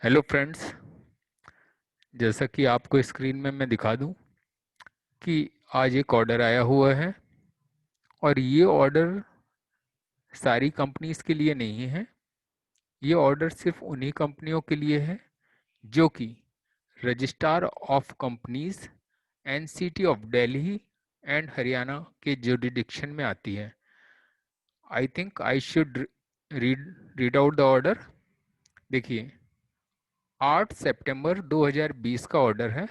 Hello friends. जैसा कि आपको स्क्रीन में मैं दिखा दूं कि आज एक ऑर्डर आया हुआ है और ये ऑर्डर सारी कंपनीज के लिए नहीं है। ये ऑर्डर सिर्फ उन्हीं कंपनियों के लिए है जो कि registrar of companies NCT of Delhi and Haryana के जुरिडिक्शन में आती है। I think I should read out the order. देखिए, 8 सितंबर 2020 का ऑर्डर है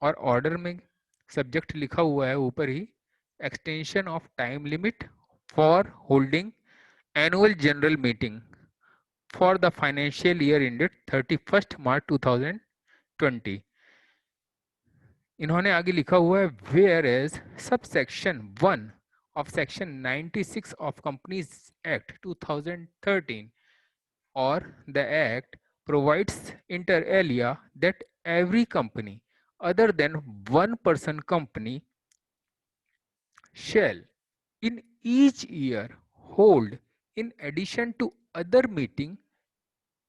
और ऑर्डर में सब्जेक्ट लिखा हुआ है ऊपर ही, extension of time limit for holding annual general meeting for the financial year ended 31 March 2020। इन्होंने आगे लिखा हुआ है whereas subsection 1 of section 96 of companies act 2013 or the act provides inter alia that every company other than one person company shall in each year hold, in addition to other meeting,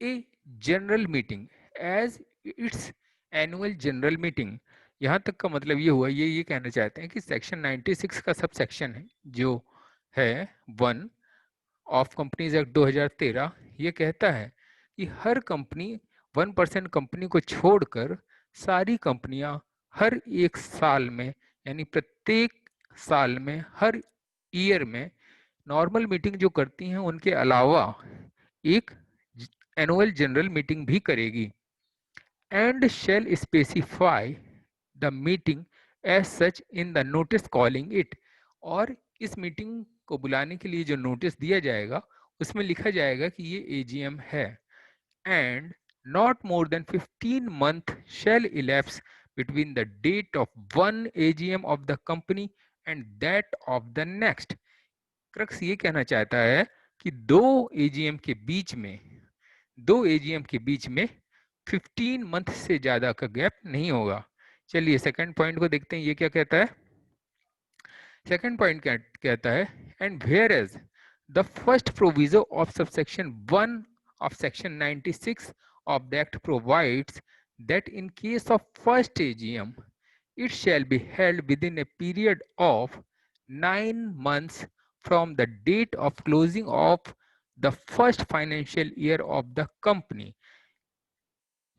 a general meeting as its annual general meeting। यहाँ तक का मतलब ये हुआ, ये कहना चाहते हैं कि सेक्शन 96 का सब सेक्शन है जो है 1 ऑफ कंपनीज एक्ट 2013, ये कहता है कि हर कंपनी 1% कंपनी को छोड़कर सारी कंपनियां हर एक साल में, यानी प्रत्येक साल में, हर ईयर में नॉर्मल मीटिंग जो करती हैं उनके अलावा एक एनुअल जनरल मीटिंग भी करेगी and shall specify the meeting as such in the notice calling it. और इस मीटिंग को बुलाने के लिए जो नोटिस दिया जाएगा उसमें लिखा जाएगा कि ये एजीएम है and not more than 15 months shall elapse between the date of one AGM of the company and that of the next। Crux ये कहना चाहता है कि दो एजीएम के बीच में 15 मंथ से ज्यादा का गैप नहीं होगा। चलिए सेकंड पॉइंट को देखते हैं, ये क्या कहता है। सेकंड पॉइंट क्या कहता है, and whereas the first proviso of subsection 1 of section 96 of the act provides that in case of first AGM it shall be held within a period of 9 months from the date of closing of the first financial year of the company।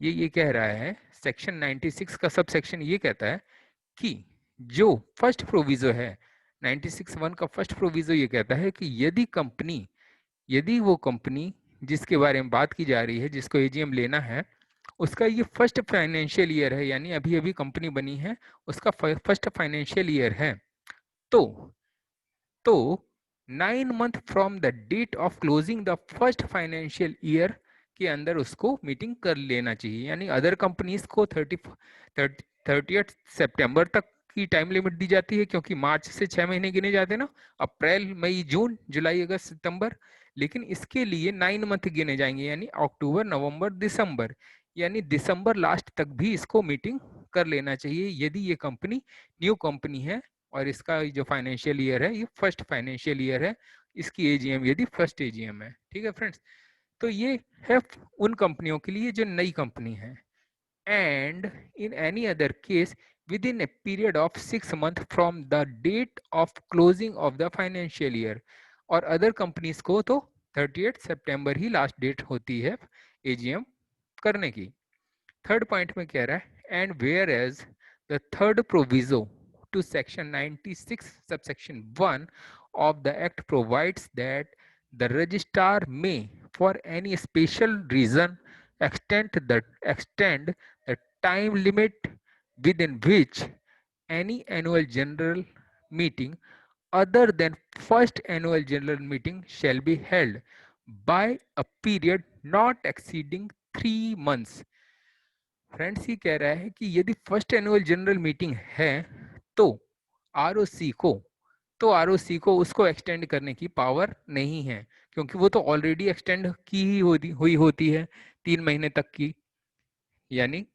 ये कह रहा है, section 96 का sub section ये कहता है कि जो फर्स्ट प्रोविजो है 96(1) का फर्स्ट प्रोविजो ये कहता है कि यदि वो कंपनी जिसके बारे में बात की जा रही है, जिसको एजीएम लेना है, उसका ये फर्स्ट फाइनेंशियल ईयर है, यानी अभी अभी कंपनी बनी है, उसका फर्स्ट फाइनेंशियल ईयर है, तो तो 9 month from the date of closing the first financial year के अंदर उसको मीटिंग कर लेना चाहिए। यानी अदर कंपनीज को 30 सितंबर तक की टाइम लिमिट दी जाती है, क्योंकि मार्च से 6 महीने गिने जाते हैं ना, अप्रैल मई जून जुलाई अगस्त सितंबर, लेकिन इसके लिए 9 मंथ गिने जाएंगे, यानी अक्टूबर नवंबर दिसंबर, यानी दिसंबर लास्ट तक भी इसको मीटिंग कर लेना चाहिए यदि ये कंपनी न्यू कंपनी है और इसका जो फाइनेंशियल ईयर है ये फर्स्ट फाइनेंशियल ईयर है, इसकी एजीएम यदि फर्स्ट एजीएम है। ठीक है फ्रेंड्स, तो ये है उन कंपनियों के लिए जो नई कंपनी है। And in any other case within a period of 6 months from the date of closing of the financial year. और अदर कंपनीज को तो 30 सितंबर ही लास्ट डेट होती है एजीएम करने की। थर्ड पॉइंट में कह रहा है, and whereas the third proviso to section 96 subsection 1 of the act provides that the registrar may for any special reason extend the time limit within which any annual general meeting other than first annual general meeting shall be held by a period not exceeding 3 months। Friends ये कह रहा है कि यदि first annual general meeting है तो ROC को ROC को उसको एक्सटेंड करने की पावर नहीं है, क्योंकि वो तो ऑलरेडी एक्सटेंड की ही हुई होती है 3 महीने तक की। यानी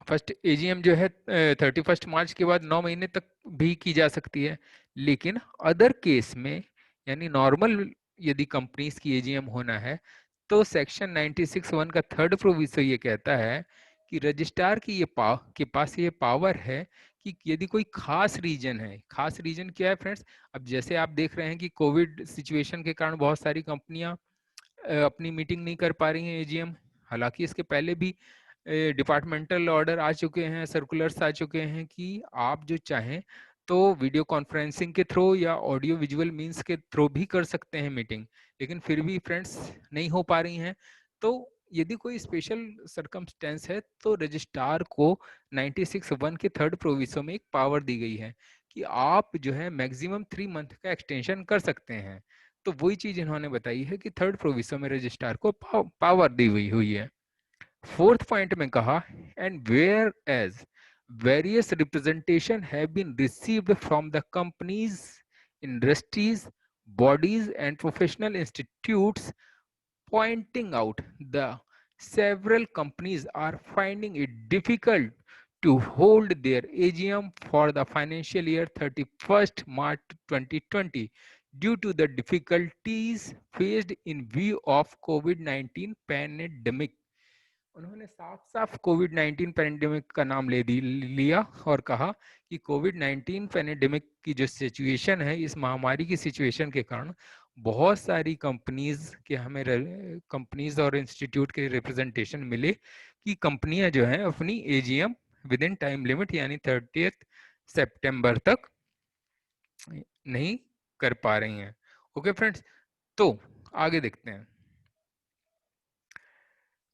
फर्स्ट एजीएम जो है 31 मार्च के बाद 9 महीने तक भी की जा सकती है, लेकिन अदर केस में, यानी नॉर्मल यदि कंपनीज की एजीएम होना है तो सेक्शन 96(1) का थर्ड प्रोविजन ये कहता है कि रजिस्ट्रार की के पास ये पावर है कि यदि कोई खास रीजन है, खास रीजन क्या है फ्रेंड्स, अब जैसे आप देख रहे हैं कि कोविड सिचुएशन के कारण बहुत सारी कंपनियां अपनी मीटिंग नहीं कर पा रही हैं एजीएम, हालांकि इसके पहले भी डिपार्टमेंटल ऑर्डर आ चुके हैं, सर्कुलर्स आ चुके हैं कि आप जो चाहें तो वीडियो कॉन्फ्रेंसिंग के थ्रू या ऑडियो विजुअल मींस के थ्रू भी कर सकते हैं मीटिंग, लेकिन फिर भी फ्रेंड्स नहीं हो पा रही हैं। तो यदि कोई स्पेशल सरकमस्टेंस है तो रजिस्ट्रार को 96(1) के थर्ड प्रोविजन में एक पावर दी गई है कि आप जो है मैक्सिमम 3 मंथ का एक्सटेंशन कर सकते हैं। तो वही चीज इन्होंने बताई है कि थर्ड प्रोविजन में रजिस्ट्रार को पावर दी हुई है। फोर्थ पॉइंट में कहा, and whereas various representation have been received from the companies, industries, bodies and professional institutes, pointing out the several companies are finding it difficult to hold their AGM for the financial year 31st March 2020 due to the difficulties faced in view of COVID-19 pandemic। उन्होंने साफ साफ Covid 19 pandemic का नाम लिया और कहा कि Covid 19 pandemic की जो सिचुएशन है, इस महामारी की सिचुएशन के कारण बहुत सारी कंपनीज और इंस्टीट्यूट के रिप्रेजेंटेशन मिले कि कंपनियां जो हैं अपनी AGM with in time limit यानी 30 सितंबर तक नहीं कर पा रही हैं। ओके फ्रेंड्स, तो आगे देखते हैं।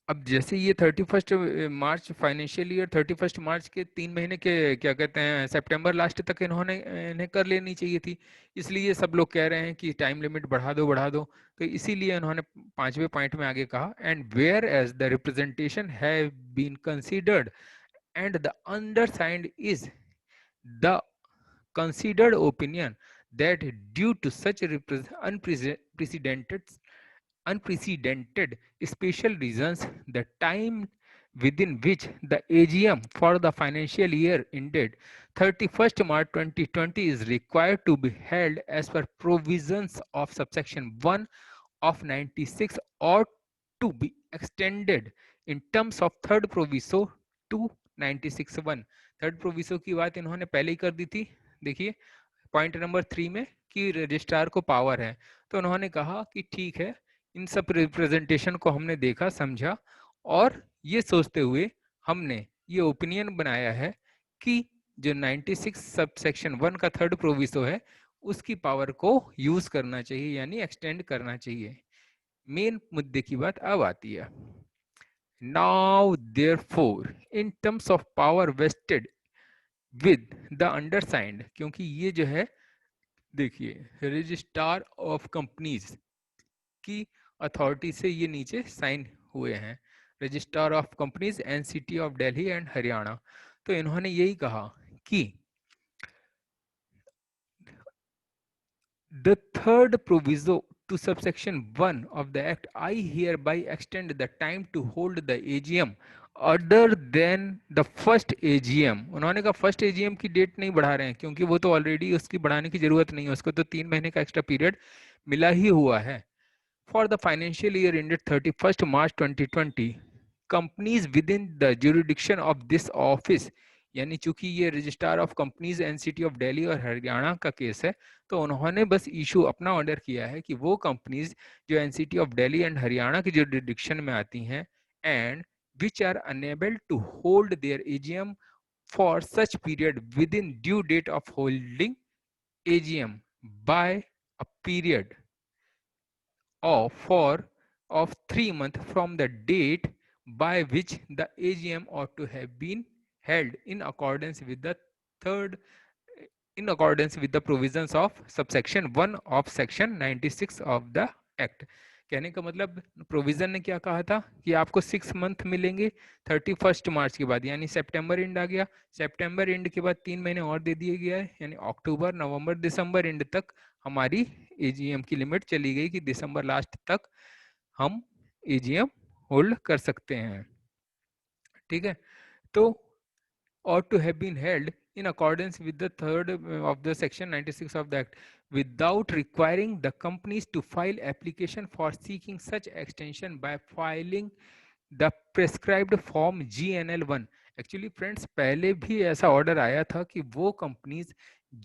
अब जैसे ये 31 मार्च फाइनेंशियल ईयर 31 मार्च के 3 महीने के क्या कहते हैं सितंबर लास्ट तक इन्हें कर लेनी चाहिए थी, इसलिए सब लोग कह रहे हैं कि टाइम लिमिट बढ़ा दो बढ़ा दो। तो इसीलिए उन्होंने 5वें पॉइंट में आगे कहा, and whereas the representation have been considered and the undersigned is the considered opinion that due to such unprecedented special reasons, the time within which the AGM for the financial year ended 31st March 2020 is required to be held as per provisions of subsection 1 of 96 ought to be extended in terms of third proviso to 96(1)। Third प्रोविसो की बात इन्होंने पहले ही कर दी थी, देखिए point number 3 में कि registrar को पावर है, तो उन्होंने कहा कि ठीक है, इन सब रिप्रेजेंटेशन को हमने देखा समझा और ये सोचते हुए हमने ये ओपिनियन बनाया है कि जो 96 सब सेक्शन 1 का थर्ड प्रोविसो है उसकी पावर को यूज करना चाहिए यानी एक्सटेंड करना चाहिए। मेन मुद्दे की बात अब आती है। Now therefore in terms of power vested with the undersigned, क्योंकि ये जो है देखिए रजिस्ट्रार ऑफ कंपनीज की अथॉरिटी से ये नीचे साइन हुए हैं, registrar of companies NCT of Delhi and Haryana. तो इन्होंने यही कहा कि the third proviso to subsection 1 of the act, I hereby extend the time to hold the AGM other than the first AGM। उन्होंने कहा फर्स्ट AGM की डेट नहीं बढ़ा रहे हैं क्योंकि वो तो ऑलरेडी उसकी बढ़ाने की जरूरत नहीं है, उसको तो 3 महीने का एक्स्ट्रा पीरियड मिला ही हुआ है। For the financial year ended 31st March 2020, companies within the jurisdiction of this office, यानी चूंकि ये registrar of companies NCT of Delhi और हरियाणा का केस है, तो उन्होंने बस इशू अपना ऑर्डर किया है कि वो कंपनीज जो NCT of Delhi and Haryana की जुरिडिक्शन में आती हैं and which are unable to hold their AGM for such period within due date of holding AGM by a period of 3 months from the date by which the AGM ought to have been held in accordance with the provisions of subsection 1 of section 96 of the act। कहने का मतलब provision ने क्या कहा था कि आपको 6 month मिलेंगे 31 मार्च के बाद, यानी सितंबर एंड आ गया, सितंबर एंड के बाद 3 महीने और दे दिए गया है, यानी अक्टूबर नवंबर दिसंबर एंड तक हमारी एजीएम की लिमिट चली गई कि दिसंबर लास्ट तक हम एजीएम होल्ड कर सकते हैं। ठीक है, तो ought to have been held in accordance with the third of the section 96 of the act without requiring the companies to file application for seeking such extension by filing the prescribed form GNL1। Actually friends पहले भी ऐसा order आया था कि वो companies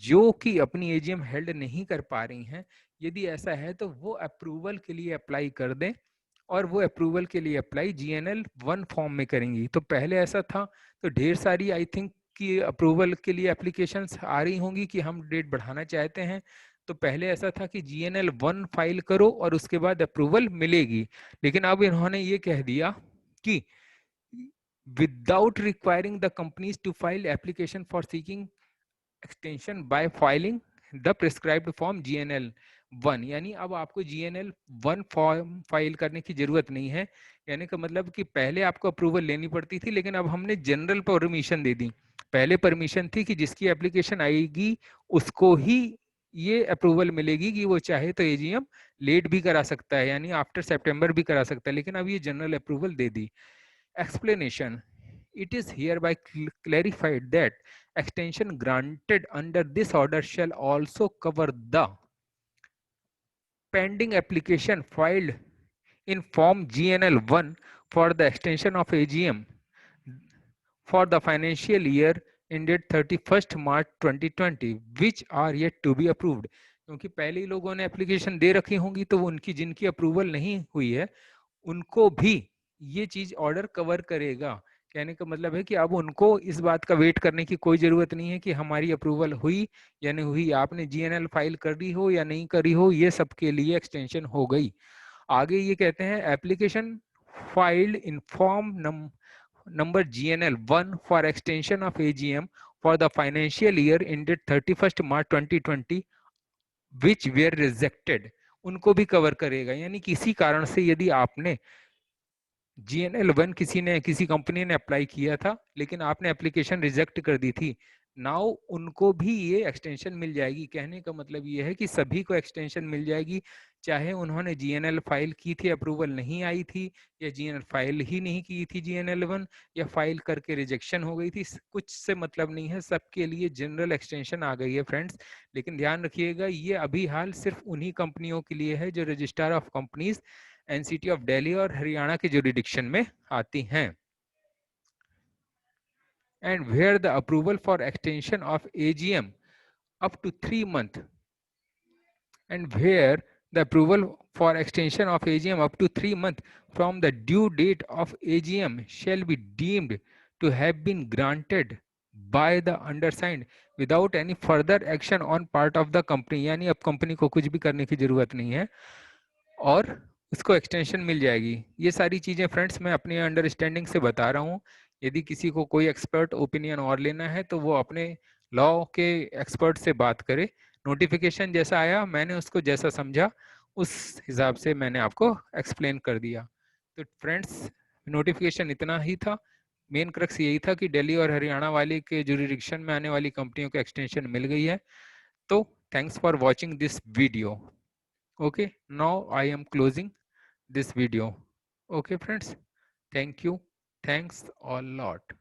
जो कि अपनी एजीएम हेल्ड नहीं कर पा रही हैं, यदि ऐसा है तो वो अप्रूवल के लिए अप्लाई कर दें, और वो अप्रूवल के लिए अप्लाई GNL1 फॉर्म में करेंगी। तो पहले ऐसा था, तो ढेर सारी आई थिंक कि अप्रूवल के लिए एप्लीकेशंस आ रही होंगी कि हम डेट बढ़ाना चाहते हैं। तो पहले ऐसा था कि GNL1 फाइल करो और उसके बाद अप्रूवल मिलेगी, लेकिन अब इन्होंने ये कह दिया कि without requiring the companies to file application for seeking extension by filing the prescribed form GNL1, यानी अब आपको GNL1 फॉर्म फाइल करने की जरूरत नहीं है। यानी का मतलब कि पहले आपको अप्रूवल लेनी पड़ती थी, लेकिन अब हमने जनरल परमिशन दे दी। पहले परमिशन थी कि जिसकी एप्लीकेशन आएगी उसको ही ये अप्रूवल मिलेगी कि वो चाहे तो एजीएम लेट भी करा सकता है, यानी आफ्टर सितंबर भी करा सकता है, लेकिन अब ये general approval they the. Explanation: it is hereby clarified that extension granted under this order shall also cover the pending application filed in form GNL1 for the extension of AGM for the financial year ended 31st March 2020 which are yet to be approved। क्योंकि पहले ही लोगों ने application दे रखी होंगी, तो उनकी जिनकी approval नहीं हुई है उनको भी ये चीज ऑर्डर कवर करेगा। कहने का मतलब है कि अब उनको इस बात का वेट करने की कोई जरूरत नहीं है कि हमारी अप्रूवल हुई या नहीं हुई, आपने जीएनएल फाइल कर दी हो या नहीं करी हो, ये सबके लिए एक्सटेंशन हो गई। आगे ये कहते हैं application filed in form number GNL1 for extension of AGM for the financial year ended 31st March 2020 which were rejected, उनको भी कवर करेगा। यानी किसी कारण से यदि आपने GNL1 किसी कंपनी ने अप्लाई किया था लेकिन आपने एप्लीकेशन रिजेक्ट कर दी थी, नाउ उनको भी ये एक्सटेंशन मिल जाएगी। कहने का मतलब ये है कि सभी को एक्सटेंशन मिल जाएगी, चाहे उन्होंने GNL फाइल की थी, अप्रूवल नहीं आई थी, या GNL फाइल ही नहीं की थी GNL1, या फाइल करके रिजेक्शन हो गई थी, कुछ से मतलब नहीं है, सबके लिए जनरल एक्सटेंशन आ गई है फ्रेंड्स। लेकिन ध्यान रखिएगा ये अभी हाल सिर्फ उन्हीं कंपनियों के लिए है जो registrar of companies NCT of Delhi और हरियाणा के जुरिडिक्शन में आती हैं। And where the approval for extension of AGM up to 3 months, and where the approval for extension of AGM up to 3 months from the due date of AGM shall be deemed to have been granted by the undersigned without any further action on part of the company। यानी अब company को कुछ भी करने की जरूरत नहीं है और उसको एक्सटेंशन मिल जाएगी। ये सारी चीज़ें फ्रेंड्स मैं अपनी अंडरस्टैंडिंग से बता रहा हूँ। यदि किसी को कोई एक्सपर्ट ओपिनियन और लेना है तो वो अपने लॉ के एक्सपर्ट से बात करे। नोटिफिकेशन जैसा आया मैंने उसको जैसा समझा उस हिसाब से मैंने आपको एक्सप्लेन कर दिया। तो फ्रेंड्स नोटिफिकेशन इतना ही था, मेन क्रक्स यही था कि दिल्ली और हरियाणा वाले के जुरिडिक्शन में आने वाली कंपनियों को एक्सटेंशन मिल गई है। तो thanks for watching this video. Okay, now I am closing this video. Okay friends, thank you, thanks a lot.